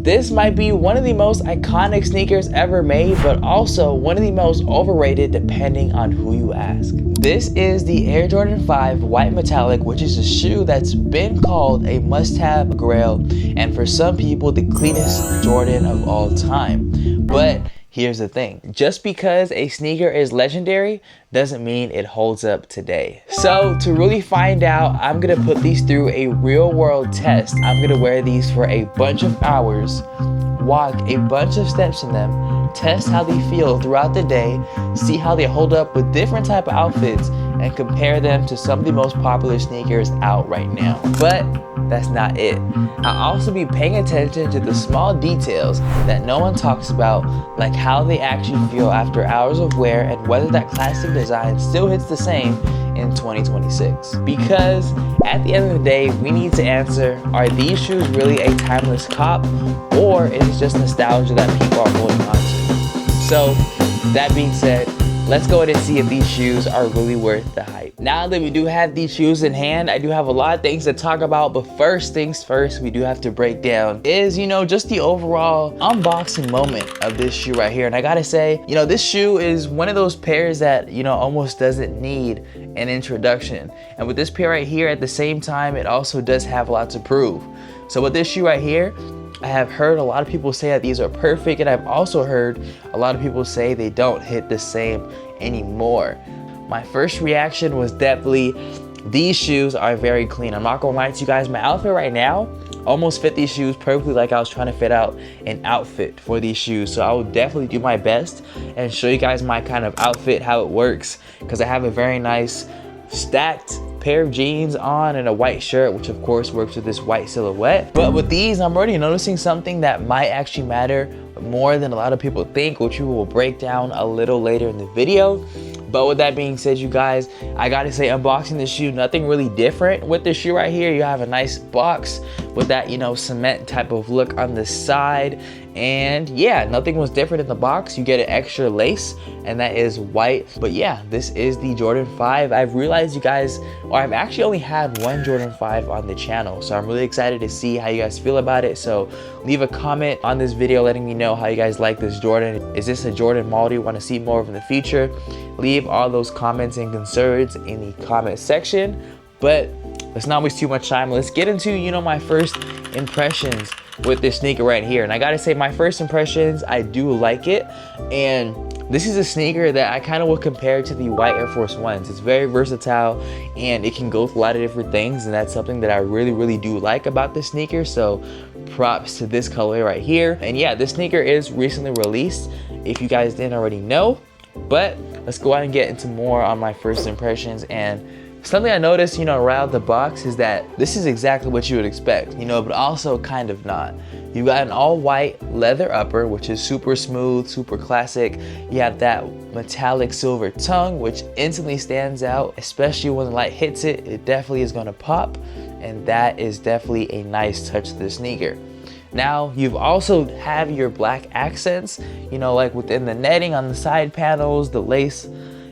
This might be one of the most iconic sneakers ever made, but also one of the most overrated depending on who you ask. This is the Air Jordan 5 White Metallic, which is a shoe that's been called a must-have grail, and for some people the cleanest Jordan of all time. But here's the thing, just because a sneaker is legendary doesn't mean it holds up today. So to really find out, I'm gonna put these through a real world test. I'm gonna wear these for a bunch of hours, walk a bunch of steps in them, test how they feel throughout the day, see how they hold up with different type of outfits, and compare them to some of the most popular sneakers out right now. But that's not it. I'll also be paying attention to the small details that no one talks about, like how they actually feel after hours of wear and whether that classic design still hits the same in 2026. Because at the end of the day, we need to answer, are these shoes really a timeless cop, or is it just nostalgia that people are holding on to? So that being said, let's go ahead and see if these shoes are really worth the hype. Now that we do have these shoes in hand, I do have a lot of things to talk about, but first things first, we do have to break down is, just the overall unboxing moment of this shoe right here. And I gotta say, this shoe is one of those pairs that, almost doesn't need an introduction. And with this pair right here, at the same time, it also does have a lot to prove. So with this shoe right here, I have heard a lot of people say that these are perfect, and I've also heard a lot of people say they don't hit the same anymore. My first reaction was definitely, these shoes are very clean. I'm not gonna lie to you guys, my outfit right now almost fit these shoes perfectly, like I was trying to fit out an outfit for these shoes. So I will definitely do my best and show you guys my kind of outfit, how it works, because I have a very nice stacked pair of jeans on and a white shirt, which of course works with this white silhouette. But with these, I'm already noticing something that might actually matter more than a lot of people think, which we will break down a little later in the video. But with that being said, you guys, I gotta say, unboxing this shoe, nothing really different with this shoe right here. You have a nice box with that, cement type of look on the side. And yeah, nothing was different in the box. You get an extra lace, and that is white. But yeah, this is the Jordan 5. I've realized, you guys, or I've actually only had one Jordan 5 on the channel, so I'm really excited to see how you guys feel about it. So leave a comment on this video letting me know how you guys like this Jordan. Is this a Jordan model you want to see more of in the future? Leave all those comments and concerns in the comment section. But let's not waste too much time. Let's get into, my first impressions with this sneaker right here. And I gotta say, my first impressions, I do like it. And this is a sneaker that I kind of would compare to the white Air Force Ones. It's very versatile and it can go with a lot of different things, and that's something that I really do like about this sneaker. So props to this color right here. And yeah, this sneaker is recently released, if you guys didn't already know. But let's go ahead and get into more on my first impressions. And something I noticed, right out the box, is that this is exactly what you would expect, but also kind of not. You got an all white leather upper, which is super smooth, super classic. You have that metallic silver tongue, which instantly stands out, especially when the light hits it. It definitely is gonna pop, and that is definitely a nice touch to the sneaker. Now, you've also have your black accents, like within the netting on the side panels, the lace,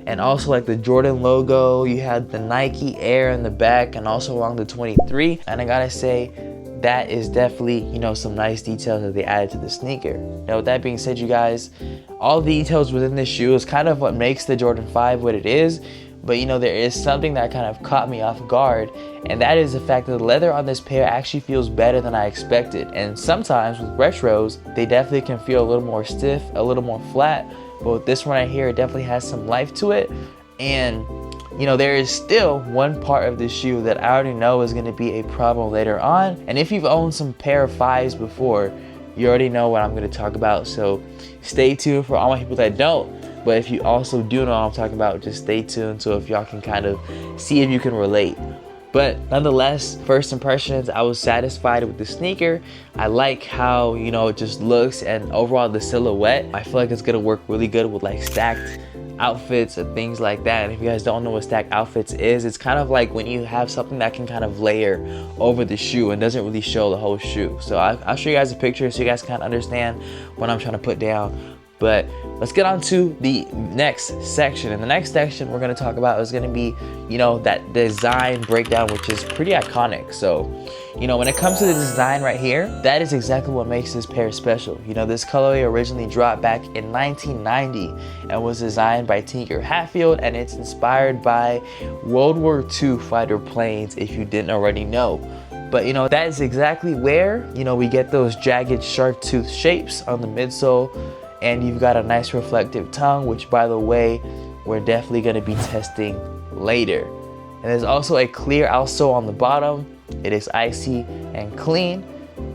and also like the Jordan logo. You had the Nike Air in the back, and also along the 23. And I gotta say, that is definitely, some nice details that they added to the sneaker. Now, with that being said, you guys, all the details within this shoe is kind of what makes the Jordan 5 what it is. But there is something that kind of caught me off guard, and that is the fact that the leather on this pair actually feels better than I expected. And sometimes with retros, they definitely can feel a little more stiff, a little more flat. But with this one right here, it definitely has some life to it. And there is still one part of this shoe that I already know is going to be a problem later on. And if you've owned some pair of 5s before, you already know what I'm going to talk about. So stay tuned for all my people that don't. But if you also do know what I'm talking about, just stay tuned so if y'all can kind of see if you can relate. But nonetheless, first impressions, I was satisfied with the sneaker. I like how, it just looks, and overall the silhouette, I feel like it's gonna work really good with like stacked outfits and things like that. And if you guys don't know what stacked outfits is, it's kind of like when you have something that can kind of layer over the shoe and doesn't really show the whole shoe. So I'll show you guys a picture so you guys kind of understand what I'm trying to put down. But let's get on to the next section. And the next section we're going to talk about is going to be, you know, that design breakdown, which is pretty iconic. So, you know, when it comes to the design right here, that is exactly what makes this pair special. You know, this colorway originally dropped back in 1990 and was designed by Tinker Hatfield, and it's inspired by World War II fighter planes, if you didn't already know. But you know, that is exactly where, you know, we get those jagged shark tooth shapes on the midsole, and you've got a nice reflective tongue, which by the way, we're definitely going to be testing later. And there's also a clear outsole on the bottom. It is icy and clean,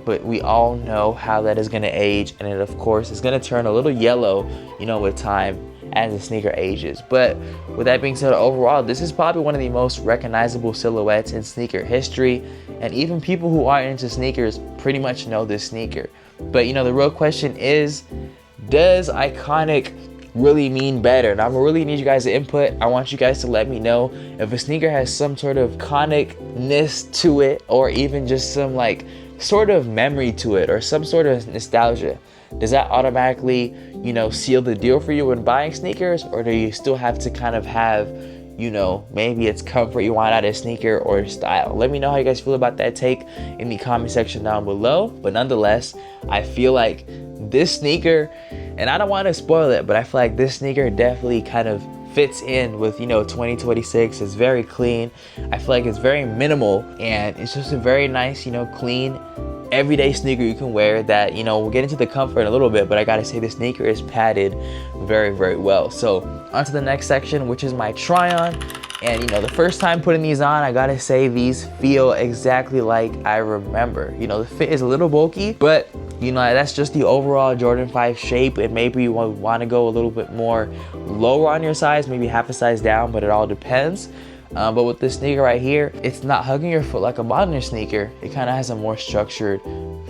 but we all know how that is going to age, and it of course is going to turn a little yellow, you know, with time as the sneaker ages. But with that being said, overall, this is probably one of the most recognizable silhouettes in sneaker history, and even people who aren't into sneakers pretty much know this sneaker. But you know, the real question is, does iconic really mean better? And I'm gonna really need you guys' input. I want you guys to let me know if a sneaker has some sort of iconicness to it, or even just some like sort of memory to it, or some sort of nostalgia. Does that automatically, you know, seal the deal for you when buying sneakers, or do you still have to kind of have, you know, maybe it's comfort you want out of a sneaker or style? Let me know how you guys feel about that take in the comment section down below. But nonetheless, I feel like this sneaker, and I don't want to spoil it, but I feel like this sneaker definitely kind of fits in with, you know, 2026. It's very clean. I feel like it's very minimal, and it's just a very nice, you know, clean everyday sneaker you can wear that, you know, we'll get into the comfort in a little bit, but I gotta say this sneaker is padded very, very well. So on to the next section, which is my try on. And you know, the first time putting these on, I gotta say these feel exactly like I remember. You know, the fit is a little bulky, but you know, that's just the overall Jordan 5 shape, and maybe you want to go a little bit more lower on your size, maybe half a size down, but it all depends. But with this sneaker right here, it's not hugging your foot like a modern sneaker. It kind of has a more structured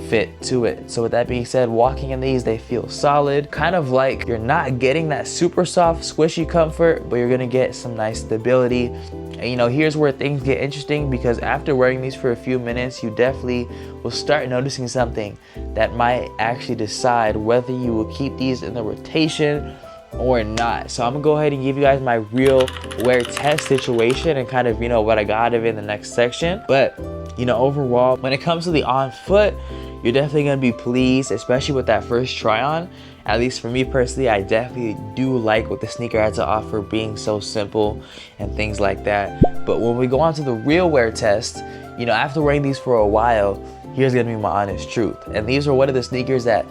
fit to it. So with that being said, walking in these, they feel solid, kind of like you're not getting that super soft squishy comfort, but you're gonna get some nice stability. And you know, here's where things get interesting, because after wearing these for a few minutes, you definitely will start noticing something that might actually decide whether you will keep these in the rotation or not. So I'm gonna go ahead and give you guys my real wear test situation and kind of, you know, what I got out of it in the next section. But you know, overall, when it comes to the on foot, you're definitely gonna be pleased, especially with that first try on. At least for me personally, I definitely do like what the sneaker has to offer, being so simple and things like that. But when we go on to the real wear test, you know, after wearing these for a while, here's gonna be my honest truth. And these are one of the sneakers that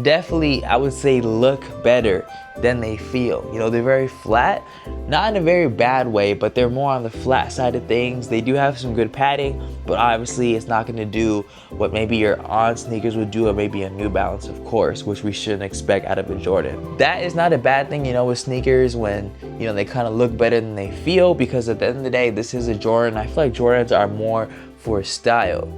definitely, I would say, look better than they feel. You know, they're very flat, not in a very bad way, but they're more on the flat side of things. They do have some good padding, but obviously it's not gonna do what maybe your On sneakers would do, or maybe a New Balance, of course, which we shouldn't expect out of a Jordan. That is not a bad thing, you know, with sneakers, when, you know, they kind of look better than they feel, because at the end of the day, this is a Jordan. I feel like Jordans are more for style.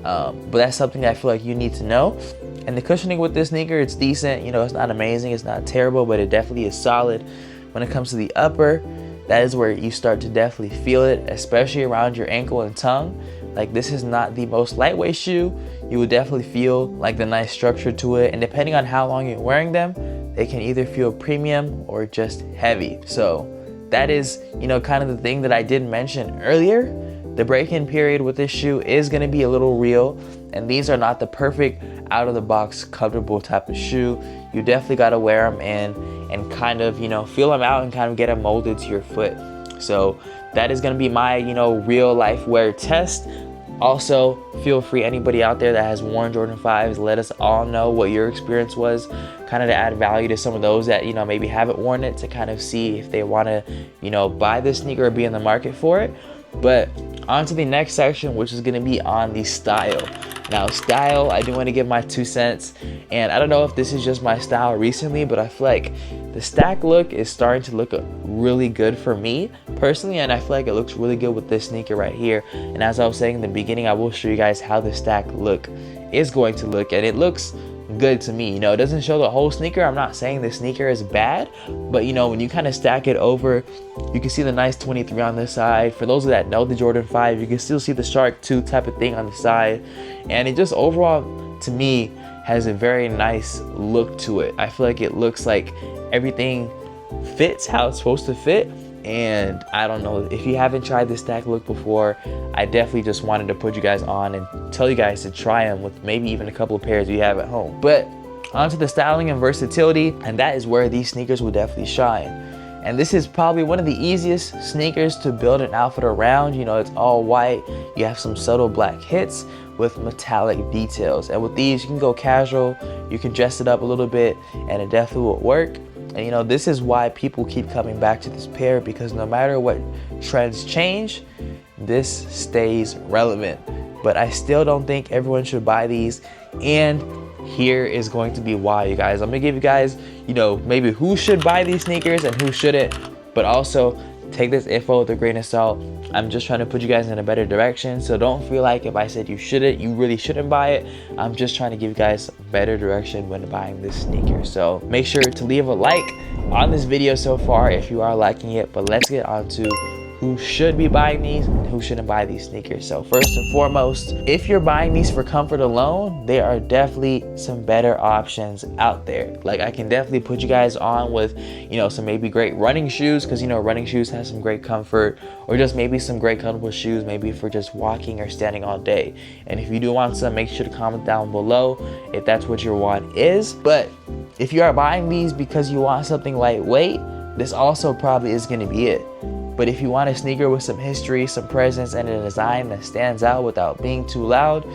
But that's something that I feel like you need to know. And the cushioning with this sneaker, it's decent. You know, it's not amazing, it's not terrible, but it definitely is solid. When it comes to the upper, that is where you start to definitely feel it, especially around your ankle and tongue. Like, this is not the most lightweight shoe. You will definitely feel like the nice structure to it, and depending on how long you're wearing them, they can either feel premium or just heavy. So that is, you know, kind of the thing that I did mention earlier. The break-in period with this shoe is going to be a little real, and these are not the perfect out-of-the-box comfortable type of shoe. You definitely got to wear them in and kind of, you know, feel them out and kind of get them molded to your foot. So that is going to be my, you know, real life wear test. Also, feel free, anybody out there that has worn Jordan 5s, let us all know what your experience was, kind of to add value to some of those that, you know, maybe haven't worn it, to kind of see if they want to, you know, buy this sneaker or be in the market for it. But on to the next section, which is going to be on the style. Now, style, I do want to give my 2 cents, and I don't know if this is just my style recently, but I feel like the stack look is starting to look really good for me personally, and I feel like it looks really good with this sneaker right here. And as I was saying in the beginning, I will show you guys how the stack look is going to look, and it looks good to me. You know, it doesn't show the whole sneaker. I'm not saying the sneaker is bad, but you know, when you kind of stack it over, you can see the nice 23 on this side. For those that know the Jordan 5, you can still see the shark tooth type of thing on the side, and it just overall, to me, has a very nice look to it. I feel like it looks like everything fits how it's supposed to fit. And I don't know, if you haven't tried this stack look before, I definitely just wanted to put you guys on and tell you guys to try them with maybe even a couple of pairs you have at home. But onto the styling and versatility, and that is where these sneakers will definitely shine. And this is probably one of the easiest sneakers to build an outfit around. You know, it's all white, you have some subtle black hits with metallic details. And with these, you can go casual, you can dress it up a little bit, and it definitely will work. And you know, this is why people keep coming back to this pair, because no matter what trends change, this stays relevant. But I still don't think everyone should buy these, and here is going to be why, you guys. I'm gonna give you guys, you know, maybe who should buy these sneakers and who shouldn't, but also take this info with a grain of salt. I'm just trying to put you guys in a better direction, so don't feel like if I said you shouldn't, you really shouldn't buy it. I'm just trying to give you guys a better direction when buying this sneaker. So make sure to leave a like on this video so far if you are liking it, but let's get on to who should be buying these and who shouldn't buy these sneakers. So first and foremost, if you're buying these for comfort alone, there are definitely some better options out there. Like, I can definitely put you guys on with, you know, some maybe great running shoes, because you know running shoes have some great comfort, or just maybe some great comfortable shoes maybe for just walking or standing all day. And if you do want some, make sure to comment down below if that's what your want is. But if you are buying these because you want something lightweight, this also probably is going to be it. But if you want a sneaker with some history, some presence, and a design that stands out without being too loud,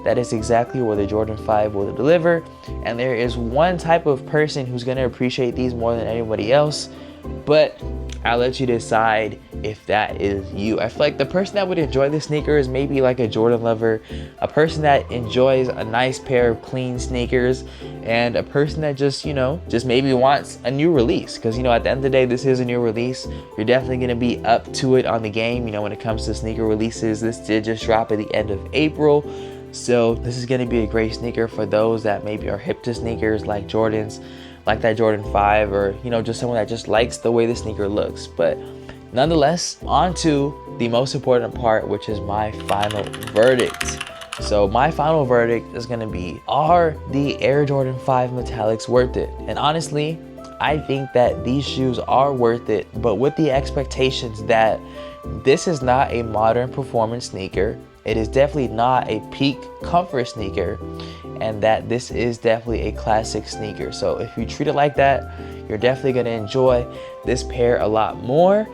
that is exactly where the Jordan 5 will deliver. And there is one type of person who's going to appreciate these more than anybody else, but I'll let you decide if that is you. I feel like the person that would enjoy this sneaker is maybe like a Jordan lover, a person that enjoys a nice pair of clean sneakers, and a person that just, you know, just maybe wants a new release. Because, you know, at the end of the day, this is a new release. You're definitely going to be up to it on the game, you know, when it comes to sneaker releases. This did just drop at the end of April. So this is going to be a great sneaker for those that maybe are hip to sneakers like Jordans, like that Jordan 5, or, you know, just someone that just likes the way the sneaker looks. But nonetheless, on to the most important part, which is my final verdict. So my final verdict is gonna be, are the Air Jordan 5 Metallics worth it? And honestly, I think that these shoes are worth it, but with the expectations that this is not a modern performance sneaker, it is definitely not a peak comfort sneaker, and that this is definitely a classic sneaker. So if you treat it like that, you're definitely gonna enjoy this pair a lot more.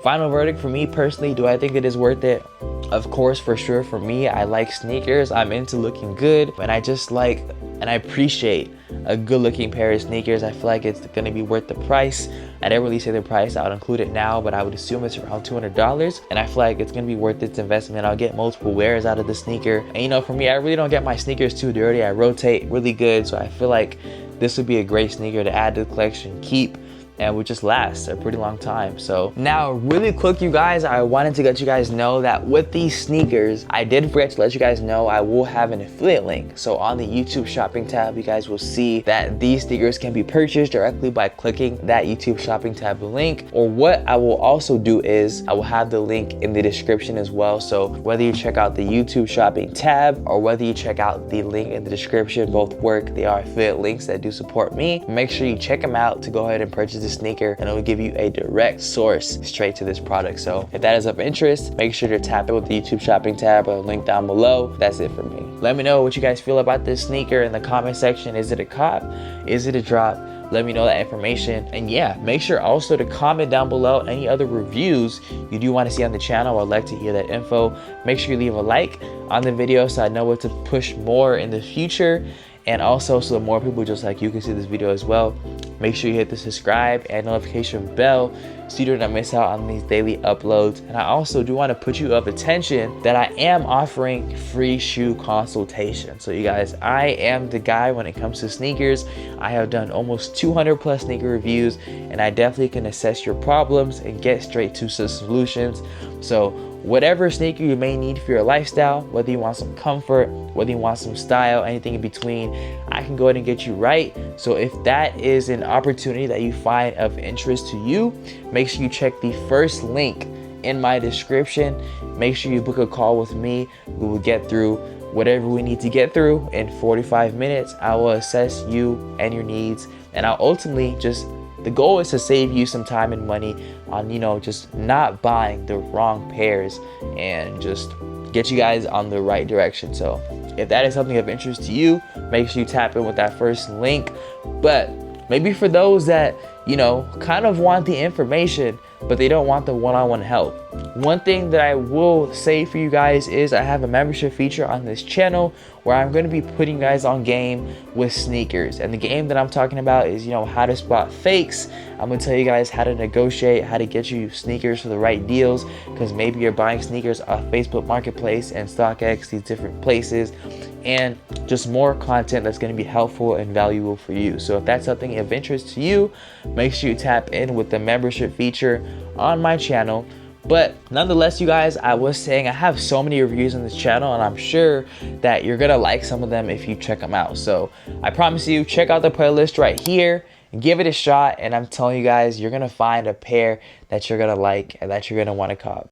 Final verdict for me personally, do I think it is worth it? Of course, for sure. For me, I like sneakers. I'm into looking good, and I just like, and I appreciate a good looking pair of sneakers. I feel like it's gonna be worth the price. I didn't really say the price, I would include it now, but I would assume it's around $200, and I feel like it's gonna be worth its investment. I'll get multiple wears out of the sneaker. And you know, for me, I really don't get my sneakers too dirty. I rotate really good, so I feel like this would be a great sneaker to add to the collection, keep, and would just last a pretty long time. So now, really quick, you guys, I wanted to let you guys know that with these sneakers, I did forget to let you guys know I will have an affiliate link. So on the YouTube shopping tab, you guys will see that these sneakers can be purchased directly by clicking that YouTube shopping tab link. Or what I will also do is I will have the link in the description as well. So whether you check out the YouTube shopping tab or whether you check out the link in the description, both work. They are affiliate links that do support me. Make sure you check them out to go ahead and purchase the sneaker, and it will give you a direct source straight to this product. So if that is of interest, make sure to tap it with the YouTube shopping tab or the link down below. That's it for me. Let me know what you guys feel about this sneaker in the comment section. Is it a cop? Is it a drop? Let me know that information. And yeah, make sure also to comment down below any other reviews you do want to see on the channel. I'd like to hear that info. Make sure you leave a like on the video so I know what to push more in the future. And also, so more people just like you can see this video as well. Make sure you hit the subscribe and notification bell so you do not miss out on these daily uploads. And I also do want to put you up attention that I am offering free shoe consultation. So you guys, I am the guy when it comes to sneakers. I have done almost 200 plus sneaker reviews, and I definitely can assess your problems and get straight to some solutions. So whatever sneaker you may need for your lifestyle, whether you want some comfort, whether you want some style, anything in between, I can go ahead and get you right. So if that is an opportunity that you find of interest to you, make sure you check the first link in my description. Make sure you book a call with me. We will get through whatever we need to get through in 45 minutes. I will assess you and your needs, and I'll ultimately just, the goal is to save you some time and money on, you know, just not buying the wrong pairs and just get you guys on the right direction. So if that is something of interest to you, make sure you tap in with that first link. But maybe for those that, you know, kind of want the information, but they don't want the one-on-one help, one thing that I will say for you guys is I have a membership feature on this channel where I'm going to be putting you guys on game with sneakers. And the game that I'm talking about is, you know, how to spot fakes. I'm going to tell you guys how to negotiate, how to get you sneakers for the right deals, because maybe you're buying sneakers off Facebook Marketplace and StockX, these different places, and just more content that's going to be helpful and valuable for you. So if that's something of interest to you, make sure you tap in with the membership feature on my channel. But nonetheless, you guys, I was saying I have so many reviews on this channel, and I'm sure that you're gonna like some of them if you check them out. So I promise you, check out the playlist right here and give it a shot, and I'm telling you guys, you're gonna find a pair that you're gonna like and that you're gonna want to cop.